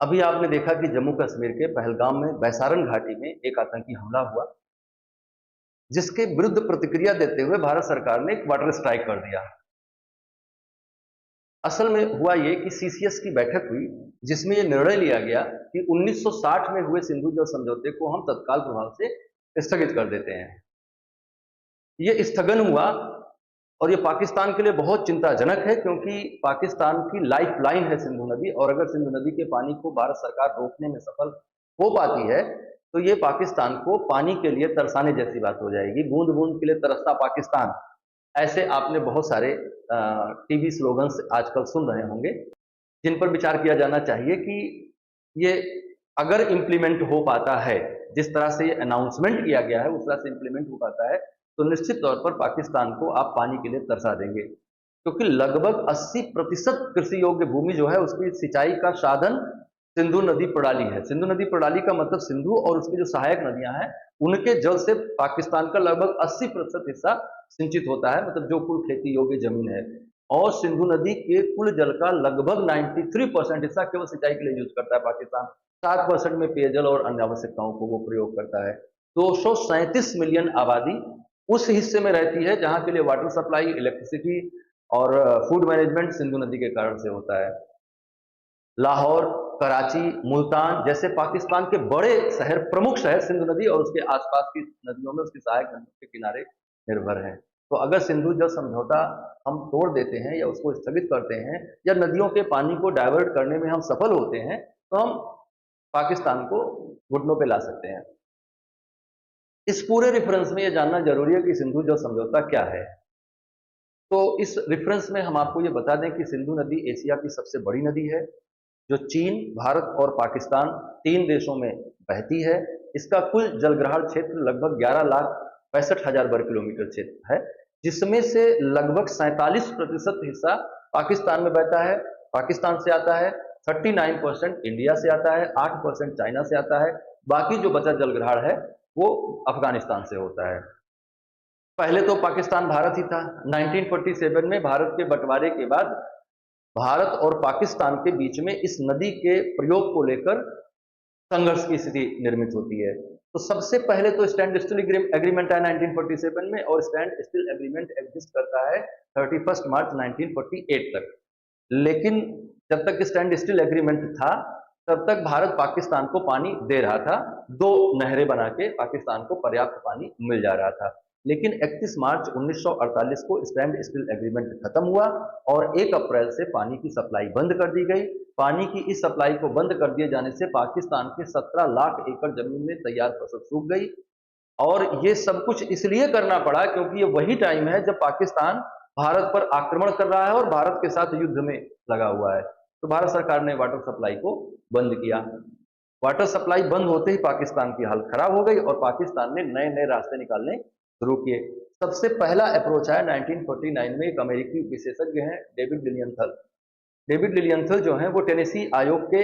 अभी आपने देखा कि जम्मू कश्मीर के पहलगाम में बैसारन घाटी में एक आतंकी हमला हुआ, जिसके विरुद्ध प्रतिक्रिया देते हुए भारत सरकार ने एक वाटर स्ट्राइक कर दिया। असल में हुआ ये कि सीसीएस की बैठक हुई, जिसमें यह निर्णय लिया गया कि 1960 में हुए सिंधु जल समझौते को हम तत्काल प्रभाव से स्थगित कर देते हैं। ये स्थगन हुआ और ये पाकिस्तान के लिए बहुत चिंताजनक है, क्योंकि पाकिस्तान की लाइफलाइन है सिंधु नदी, और अगर सिंधु नदी के पानी को भारत सरकार रोकने में सफल हो पाती है, तो ये पाकिस्तान को पानी के लिए तरसाने जैसी बात हो जाएगी। बूंद बूंद के लिए तरसता पाकिस्तान, ऐसे आपने बहुत सारे टीवी स्लोगन्स आजकल सुन रहे होंगे, जिन पर विचार किया जाना चाहिए कि ये अगर इम्प्लीमेंट हो पाता है, जिस तरह से ये अनाउंसमेंट किया गया है उस तरह से इम्प्लीमेंट हो पाता है, तो निश्चित तौर पर पाकिस्तान को आप पानी के लिए तरसा देंगे, क्योंकि लगभग 80% कृषि योग्य भूमि जो है उसकी सिंचाई का साधन सिंधु नदी प्रणाली है। सिंधु नदी प्रणाली का मतलब सिंधु और उसकी जो सहायक नदियां हैं उनके जल से पाकिस्तान का लगभग 80% हिस्सा सिंचित होता है, मतलब जो कुल खेती योग्य जमीन है। और सिंधु नदी के कुल जल का लगभग 93% हिस्सा केवल सिंचाई के लिए यूज करता है पाकिस्तान। 7% में पेयजल और अन्य आवश्यकताओं को वो प्रयोग करता है। 237 मिलियन आबादी उस हिस्से में रहती है जहां के लिए वाटर सप्लाई, इलेक्ट्रिसिटी और फूड मैनेजमेंट सिंधु नदी के कारण से होता है। लाहौर, कराची, मुल्तान जैसे पाकिस्तान के बड़े शहर, प्रमुख शहर सिंधु नदी और उसके आसपास की नदियों में, उसकी सहायक नदियों के किनारे निर्भर हैं। तो अगर सिंधु जल समझौता हम तोड़ देते हैं या उसको स्थगित करते हैं या नदियों के पानी को डाइवर्ट करने में हम सफल होते हैं, तो हम पाकिस्तान को घुटनों पे ला सकते हैं। इस पूरे रेफरेंस में यह जानना जरूरी है कि सिंधु जल समझौता क्या है। तो इस रेफरेंस में हम आपको ये बता दें कि सिंधु नदी एशिया की सबसे बड़ी नदी है, जो चीन, भारत और पाकिस्तान 3 देशों में बहती है। इसका कुल जलग्रहण क्षेत्र लगभग 11,65,000 वर्ग किलोमीटर क्षेत्र है, जिसमें से लगभग 47% हिस्सा पाकिस्तान में बहता है, पाकिस्तान से आता है, 39% इंडिया से आता है, 8% चाइना से आता है, बाकी जो बचा जलग्रहण है वो अफगानिस्तान से होता है। पहले तो पाकिस्तान भारत ही था। 1947 में भारत के बंटवारे के बाद भारत और पाकिस्तान के बीच में इस नदी के प्रयोग को लेकर संघर्ष की स्थिति निर्मित होती है। तो सबसे पहले तो स्टैंड स्टिल एग्रीमेंट है 1947 में, और स्टैंड स्टिल एग्रीमेंट एग्जिस्ट करता है 31 मार्च 1948 तक। लेकिन जब तक स्टैंड स्टिल एग्रीमेंट था, तब तक भारत पाकिस्तान को पानी दे रहा था, 2 नहरें बना के पाकिस्तान को पर्याप्त पानी मिल जा रहा था। लेकिन 31 मार्च 1948 को स्टैंड स्टिल एग्रीमेंट खत्म हुआ और 1 अप्रैल से पानी की सप्लाई बंद कर दी गई। पानी की इस सप्लाई को बंद कर दिए जाने से पाकिस्तान के 17 लाख एकड़ जमीन में तैयार फसल सूख गई, और ये सब कुछ इसलिए करना पड़ा क्योंकि ये वही टाइम है जब पाकिस्तान भारत पर आक्रमण कर रहा है और भारत के साथ युद्ध में लगा हुआ है। तो भारत सरकार ने वाटर सप्लाई को बंद किया। वाटर सप्लाई बंद होते ही पाकिस्तान की हालत खराब हो गई और पाकिस्तान ने नए नए रास्ते निकालने शुरू किए। सबसे पहला अप्रोच आया 1949 में, एक अमेरिकी विशेषज्ञ हैं डेविड लिलियंथल। डेविड लिलियंथल जो हैं वो टेनेसी आयोग के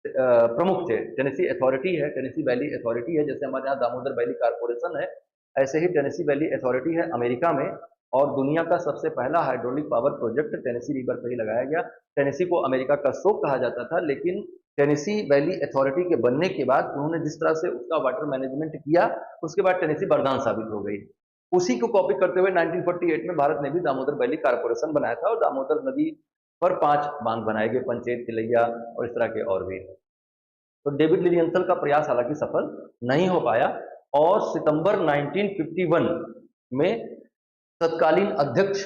प्रमुख थे। टेनेसी अथॉरिटी है, टेनेसी वैली अथॉरिटी है, जैसे हमारे यहाँ दामोदर वैली कारपोरेशन है, ऐसे ही टेनेसी वैली अथॉरिटी है अमेरिका में। और दुनिया का सबसे पहला hydraulic power project Tennessee river पर ही लगाया गया। टेनेसी को अमेरिका का शोक कहा जाता था, लेकिन टेनेसी वैली अथॉरिटी के बनने के बाद उन्होंने जिस तरह से उसका वाटर मैनेजमेंट किया, उसके बाद टेनेसी वरदान साबित हो गई। उसी को कॉपी करते हुए 1948 में भारत ने भी दामोदर वैली कारपोरेशन बनाया था, और दामोदर नदी पर 5 बांध बनाए गए, पंचेत, तिलैया और इस तरह के और भी। तो डेविड लिलियंथल का प्रयास हालांकि सफल नहीं हो पाया, और सितंबर 1951 में तत्कालीन अध्यक्ष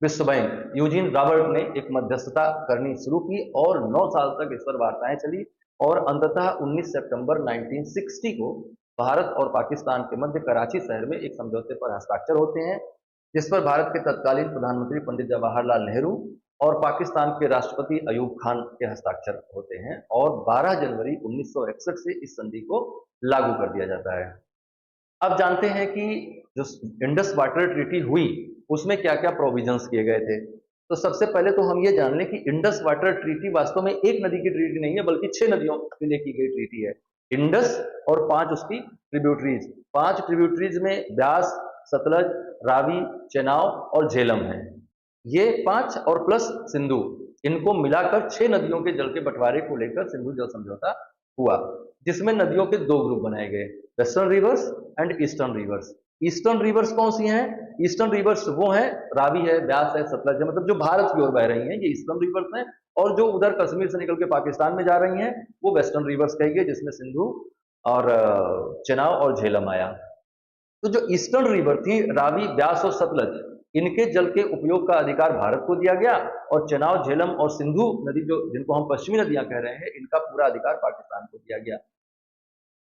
विश्व बैंक यूजीन रॉबर्ट ने एक मध्यस्थता करनी शुरू की, और 9 साल तक इस पर वार्ताएं चली, और अंततः 19 सितंबर 1960 को भारत और पाकिस्तान के मध्य कराची शहर में एक समझौते पर हस्ताक्षर होते हैं, जिस पर भारत के तत्कालीन प्रधानमंत्री पंडित जवाहरलाल नेहरू और पाकिस्तान के राष्ट्रपति अयूब खान के हस्ताक्षर होते हैं, और 12 जनवरी 1961 से इस संधि को लागू कर दिया जाता है। अब जानते हैं कि जो इंडस वाटर ट्रीटी हुई उसमें क्या क्या प्रोविजंस किए गए थे। तो सबसे पहले तो हम ये जान लें कि इंडस वाटर ट्रीटी वास्तव में एक नदी की ट्रीटी नहीं है, बल्कि 6 नदियों के लिए की गई ट्रीटी है। इंडस और 5 उसकी ट्रिब्यूटरीज, 5 ट्रिब्यूटरीज में ब्यास, सतलज, रावी, चेनाब और झेलम है। ये 5 और प्लस सिंधु, इनको मिलाकर 6 नदियों के जल के बंटवारे को लेकर सिंधु जल समझौता हुआ, जिसमें नदियों के 2 ग्रुप बनाए गए, western rivers and eastern reverse. Eastern reverse कौन सी हैं? ईस्टर्न रिवर्स वो हैं, रावी है, ब्यास है, सतलज है, मतलब जो भारत की ओर बह रही हैं, ये ईस्टर्न रिवर्स हैं। और जो उधर कश्मीर से निकल के पाकिस्तान में जा रही हैं, वो वेस्टर्न रिवर्स कही गई, जिसमें सिंधु और चेनाब और झेलम आया। तो जो ईस्टर्न रिवर थी, रावी, ब्यास और सतलज, इनके जल के उपयोग का अधिकार भारत को दिया गया, और चेनाब, झेलम और सिंधु नदी, जो जिनको हम पश्चिमी नदियां कह रहे हैं, इनका पूरा अधिकार पाकिस्तान को दिया गया।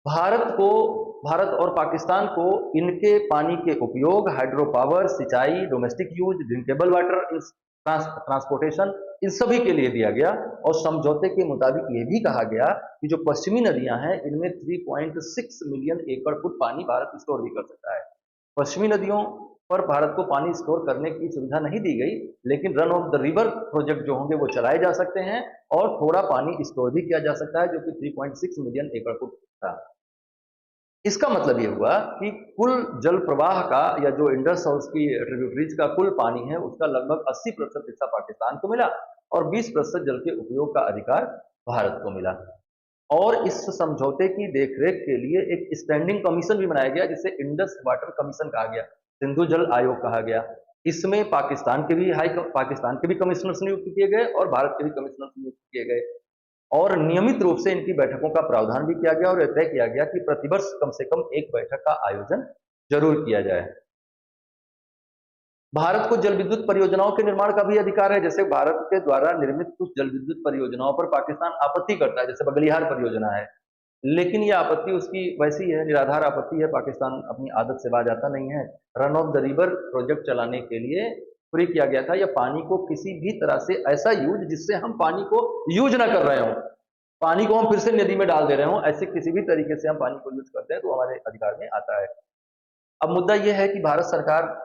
भारत और पाकिस्तान को इनके पानी के उपयोग, हाइड्रो पावर, सिंचाई, domestic use, drinkable water, transportation, इन सभी के लिए दिया गया। और समझौते के मुताबिक यह भी कहा गया कि जो पश्चिमी नदियां हैं, इनमें 3.6 मिलियन एकड़ फुट पानी भारत स्टोर भी कर सकता है। पश्चिमी नदियों पर भारत को पानी स्टोर करने की सुविधा नहीं दी गई, लेकिन run of the river project जो होंगे वो चलाए जा सकते हैं, और थोड़ा पानी स्टोर भी किया जा सकता है, जो कि 3.6 मिलियन एकड़ फुट था। इसका मतलब ये हुआ कि कुल जल प्रवाह का, या जो इंडस और उसकी ट्रिब्यूटरीज का कुल पानी है, उसका लगभग 80% हिस्सा पाकिस्तान को मिला, और 20% जल के उपयोग का अधिकार भारत को मिला। और इस समझौते की देखरेख के लिए एक स्टैंडिंग कमीशन भी बनाया गया, जिसे इंडस वाटर कमीशन कहा गया, सिंधु जल आयोग कहा गया। इसमें पाकिस्तान के भी कमिश्नर्स नियुक्त किए गए, और भारत के भी कमिश्नर्स नियुक्त किए गए, और नियमित रूप से इनकी बैठकों का प्रावधान भी किया गया, और यह तय किया गया कि प्रतिवर्ष कम से कम एक बैठक का आयोजन जरूर किया जाए। भारत को जल विद्युत परियोजनाओं के निर्माण का भी अधिकार है। जैसे भारत के द्वारा निर्मित कुछ जल विद्युत परियोजनाओं पर पाकिस्तान आपत्ति करता है, जैसे बगलिहार परियोजना है, लेकिन यह आपत्ति उसकी वैसी है, निराधार आपत्ति है। पाकिस्तान अपनी आदत से बाज आता नहीं है। Run of the river project चलाने के लिए फ्री किया गया था, या पानी को किसी भी तरह से ऐसा यूज जिससे हम पानी को यूज ना कर रहे हो, पानी को हम फिर से नदी में डाल दे रहे हो, ऐसे किसी भी तरीके से हम पानी को यूज करते हैं तो हमारे अधिकार में आता है। अब मुद्दा यह है कि भारत सरकार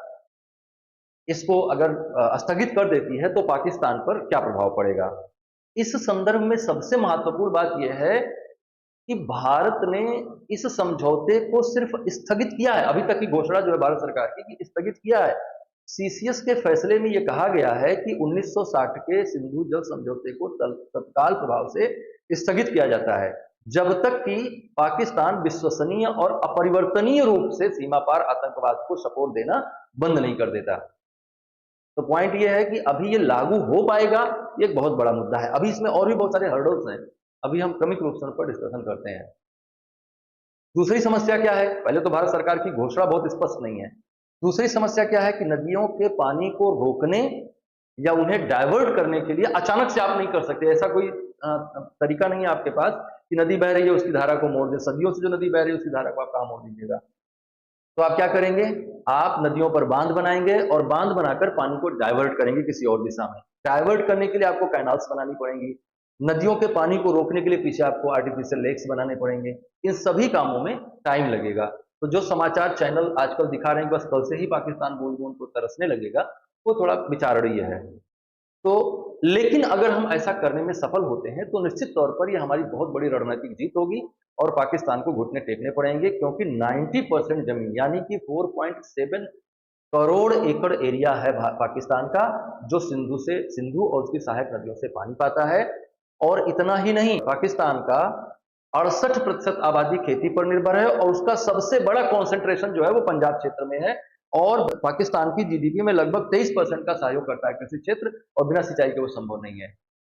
इसको अगर स्थगित कर देती है तो पाकिस्तान पर क्या प्रभाव पड़ेगा। इस संदर्भ में सबसे महत्वपूर्ण बात यह है कि भारत ने इस समझौते को सिर्फ स्थगित किया है। अभी तक की घोषणा जो है भारत सरकार की कि स्थगित किया है। सीसीएस के फैसले में यह कहा गया है कि 1960 के सिंधु जल समझौते को तत्काल प्रभाव से स्थगित किया जाता है, जब तक कि पाकिस्तान विश्वसनीय और अपरिवर्तनीय रूप से सीमा पार आतंकवाद को सपोर्ट देना बंद नहीं कर देता। तो पॉइंट ये है कि अभी ये लागू हो पाएगा, ये एक बहुत बड़ा मुद्दा है। अभी इसमें और भी बहुत सारे हर्डल्स हैं, अभी हम क्रमिक रूप से उन पर डिस्कशन करते हैं। दूसरी समस्या क्या है? पहले तो भारत सरकार की घोषणा बहुत स्पष्ट नहीं है। दूसरी समस्या क्या है कि नदियों के पानी को रोकने या उन्हें डाइवर्ट करने के लिए अचानक से आप नहीं कर सकते। ऐसा कोई तरीका नहीं है आपके पास कि नदी बह रही है उसकी धारा को मोड़ दे। सदियों से जो नदी बह रही है उसकी धारा को आप कहां मोड़ दीजिएगा? तो आप क्या करेंगे? आप नदियों पर बांध बनाएंगे और बांध बनाकर पानी को डाइवर्ट करेंगे किसी और दिशा में। डाइवर्ट करने के लिए आपको कैनाल्स बनानी पड़ेंगी। नदियों के पानी को रोकने के लिए पीछे आपको आर्टिफिशियल लेक्स बनाने पड़ेंगे। इन सभी कामों में टाइम लगेगा। तो जो समाचार चैनल आजकल दिखा रहे हैं बस कल से ही पाकिस्तान बूंद बूंद को तरसने लगेगा, वो थोड़ा विचारणीय है। तो लेकिन अगर हम ऐसा करने में सफल होते हैं तो निश्चित तौर पर यह हमारी बहुत बड़ी रणनीतिक जीत होगी और पाकिस्तान को घुटने टेकने पड़ेंगे, क्योंकि 90% जमीन यानी कि 4.7 करोड़ एकड़ एरिया है पाकिस्तान का, जो सिंधु और उसकी सहायक नदियों से पानी पाता है। और इतना ही नहीं, पाकिस्तान का 68% आबादी खेती पर निर्भर है, और उसका सबसे बड़ा कॉन्सेंट्रेशन जो है वो पंजाब क्षेत्र में है। और पाकिस्तान की जीडीपी में लगभग 23% का सहयोग करता है कृषि क्षेत्र, और बिना सिंचाई के वो संभव नहीं है।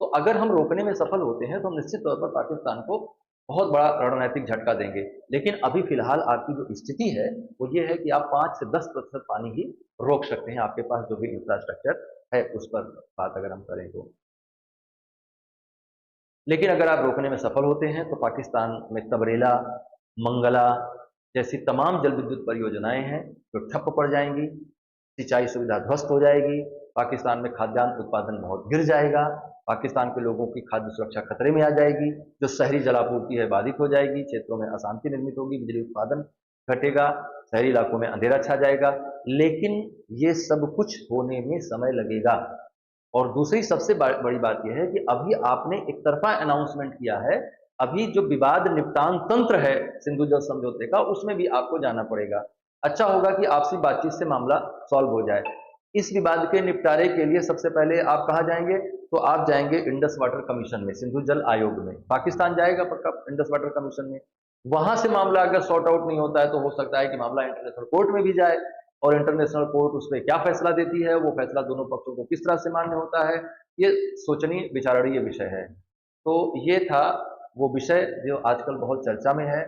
तो अगर हम रोकने में सफल होते हैं तो हम निश्चित तौर पर पाकिस्तान को बहुत बड़ा रणनीतिक झटका देंगे। लेकिन अभी फिलहाल आपकी जो स्थिति है वो ये है कि आप 5 से 10% पानी ही रोक सकते हैं, आपके पास जो भी इंफ्रास्ट्रक्चर है उस पर बात अगर हम करें तो। लेकिन अगर आप रोकने में सफल होते हैं तो पाकिस्तान में तबरेला, मंगला जैसी तमाम जल विद्युत परियोजनाएं हैं जो ठप्प पड़ जाएंगी, सिंचाई सुविधा ध्वस्त हो जाएगी, पाकिस्तान में खाद्यान्न उत्पादन बहुत गिर जाएगा, पाकिस्तान के लोगों की खाद्य सुरक्षा खतरे में आ जाएगी, जो शहरी जलापूर्ति है बाधित हो जाएगी, क्षेत्रों में अशांति निर्मित होगी, बिजली उत्पादन घटेगा, शहरी इलाकों में अंधेरा छा जाएगा। लेकिन ये सब कुछ होने में समय लगेगा। और दूसरी सबसे बड़ी बात यह है कि अभी आपने एक तरफा अनाउंसमेंट किया है। अभी जो विवाद निपटान तंत्र है सिंधु जल समझौते का, उसमें भी आपको जाना पड़ेगा। अच्छा होगा कि आपसी बातचीत से मामला सॉल्व हो जाए। इस विवाद के निपटारे के लिए सबसे पहले आप कहाँ जाएंगे? तो आप जाएंगे इंडस वाटर कमीशन में, सिंधु जल आयोग में। पाकिस्तान जाएगा पक्का इंडस वाटर कमीशन में। वहां से मामला अगर सॉर्ट आउट नहीं होता है तो हो सकता है कि मामला इंटरनेशनल कोर्ट में भी जाए, और इंटरनेशनल कोर्ट उस पर क्या फैसला देती है, वो फैसला दोनों पक्षों को किस तरह से मान्य होता है, ये सोचनीय विचारणीय विषय है। तो ये था वो विषय जो आजकल बहुत चर्चा में है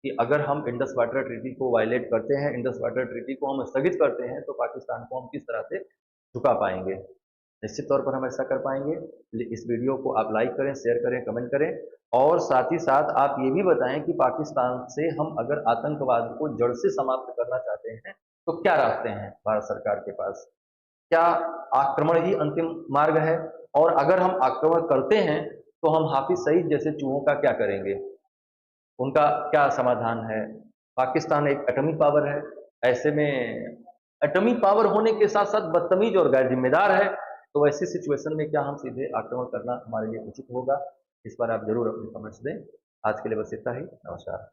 कि अगर हम इंडस वाटर ट्रीटी को वायलेट करते हैं, इंडस वाटर ट्रीटी को हम स्थगित करते हैं, तो पाकिस्तान को हम किस तरह से झुका पाएंगे। निश्चित तौर पर हम ऐसा कर पाएंगे। इस वीडियो को आप लाइक करें, शेयर करें, कमेंट करें, और साथ ही साथ आप ये भी बताएं कि पाकिस्तान से हम अगर आतंकवाद को जड़ से समाप्त करना चाहते हैं तो क्या रास्ते हैं भारत सरकार के पास? क्या आक्रमण ही अंतिम मार्ग है? और अगर हम आक्रमण करते हैं तो हम हाफिज सईद जैसे चूहों का क्या करेंगे? उनका क्या समाधान है? पाकिस्तान एक एटॉमिक पावर है, ऐसे में एटॉमिक पावर होने के साथ साथ बदतमीज और गैर जिम्मेदार है, तो ऐसी सिचुएशन में क्या हम सीधे आक्रमण करना हमारे लिए उचित होगा? इस पर आप जरूर अपनी कमेंट्स दें। आज के लिए बस इतना ही। नमस्कार।